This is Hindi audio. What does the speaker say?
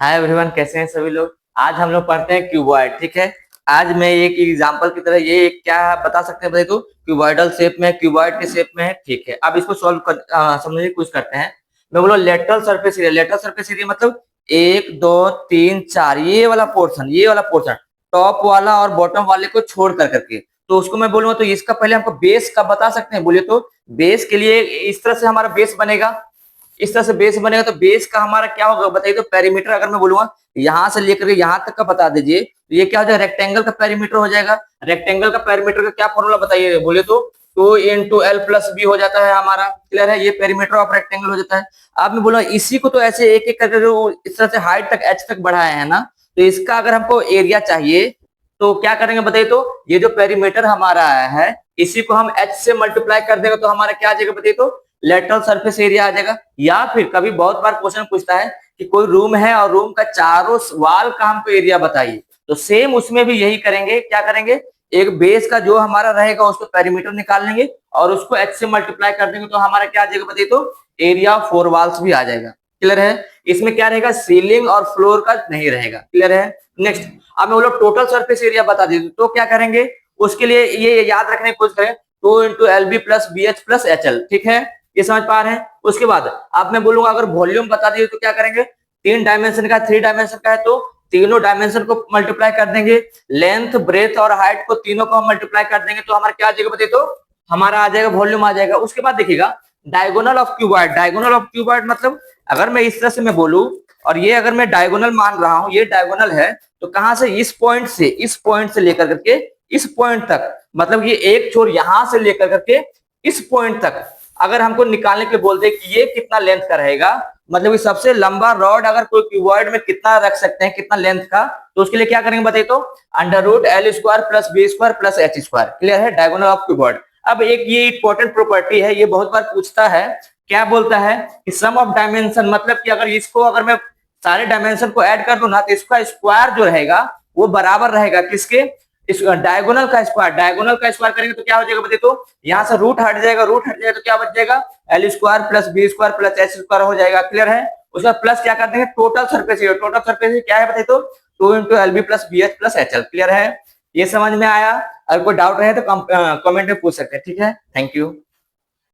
हाय एवरीवन, कैसे हैं सभी लोग। आज हम लोग पढ़ते हैं क्यूबॉइड। ठीक है। आज मैं एक एग्जांपल की तरह ये क्या बता सकते हैं बताइए तो क्यूबॉइडल शेप में, क्यूबॉइड के शेप में है। ठीक है, अब इसको सॉल्व कर समझने की कोशिश करते हैं। मैं बोलो lateral surface area. Lateral surface area मतलब एक दो तीन चार ये वाला पोर्शन टॉप वाला और बॉटम वाले को छोड़ कर करके, तो उसको मैं बोलूंगा तो इसका पहले हमको बेस का बता सकते हैं। बोलिए तो बेस के लिए इस तरह से हमारा बेस बनेगा। इस तरह से बेस बनेगा तो बेस का हमारा क्या होगा बताइए तो पेरीमीटर अगर मैं बोलूंगा यहां से लेकर यहां तक का बता दीजिए तो ये क्या हो जाएगा, रेक्टेंगल का पेरीमीटर हो जाएगा। रेक्टेंगल का पेरीमीटर का क्या फॉर्मूला बताइए, बोले तो 2 × L + B हो जाता है हमारा। क्लियर है, ये पेरीमीटर ऑफ रेक्टेंगल हो जाता है। आपने बोला इसी को तो ऐसे एक एक करके जो इस तरह से हाइट तक एच तक बढ़ाए हैं ना, तो इसका अगर हमको एरिया चाहिए तो क्या करेंगे बताइए तो ये जो पेरीमीटर हमारा है इसी को हम एच से मल्टीप्लाई कर देंगे तो हमारा क्या आ जाएगा बताइए तो लेटरल सरफेस एरिया आ जाएगा। या फिर कभी बहुत बार क्वेश्चन पूछता है कि कोई रूम है और रूम का चारों वाल का हमको एरिया बताइए, तो सेम उसमें भी यही करेंगे। क्या करेंगे, एक बेस का जो हमारा रहेगा उसको पेरीमीटर निकाल लेंगे और उसको एच से मल्टीप्लाई कर देंगे तो हमारा क्या आ जाएगा बताइए तो एरिया ऑफ 4 वॉल्स भी आ जाएगा। क्लियर है। इसमें क्या रहेगा, सीलिंग और फ्लोर का नहीं रहेगा। क्लियर है। नेक्स्ट, अब मैं बोलो टोटल सरफेस एरिया बता दीजिए तो क्या करेंगे, उसके लिए ये याद रखने की कोशिश करें 2 × LB + BH + HL। ठीक है, ये समझ पा रहे हैं। उसके बाद अब मैं बोलूंगा अगर वॉल्यूम बता दीजिए तो क्या करेंगे, 3 डायमेंशन का 3 डायमेंशन का है तो तीनों डायमेंशन को मल्टीप्लाई कर देंगे। लेंथ ब्रेथ और हाइट को तीनों को हम मल्टीप्लाई कर देंगे तो हमारा क्या आ जाएगा बताइए तो हमारा आ जाएगा वॉल्यूम आ जाएगा। उसके बाद देखिएगा diagonal of cuboid. Diagonal of cuboid मतलब अगर मैं इस तरह से मैं बोलूं और ये अगर मैं डायगोनल मान रहा हूं, ये डायगोनल है तो कहां से, इस पॉइंट से लेकर करके इस पॉइंट तक, मतलब ये एक छोर यहां से लेकर करके इस पॉइंट तक अगर हमको निकालने के लिए बोलते हैं कि ये कितना लेंथ का रहेगा, मतलब ये सबसे लंबा रॉड अगर कोई क्यूबॉइड में कितना रख सकते हैं, कितना लेंथ का, तो उसके लिए क्या करेंगे बताइए तो √L² + B² + H²। क्लियर है, डायगोनल ऑफ क्यूबॉइड। अब एक ये इंपॉर्टेंट प्रॉपर्टी है, ये बहुत बार पूछता है। क्या बोलता है कि सम ऑफ डायमेंशन, मतलब कि अगर मैं सारे डायमेंशन को ऐड कर दूं ना तो इसका स्क्वायर जो रहेगा वो बराबर रहेगा किसके, इस डायगोनल का स्क्वायर। डायगोनल का स्क्वायर करेंगे तो क्या हो जाएगा बताइए तो यहाँ से रूट हट जाएगा, तो क्या बच जाएगा L² + B² + H² हो जाएगा। क्लियर है। उसका प्लस क्या कर देंगे total surface area. Total surface area क्या है बताइए तो 2 × LB + BH + HL। क्लियर है, ये समझ में आया। अगर कोई डाउट रहे तो कमेंट में पूछ सकते हैं। ठीक है, थैंक यू।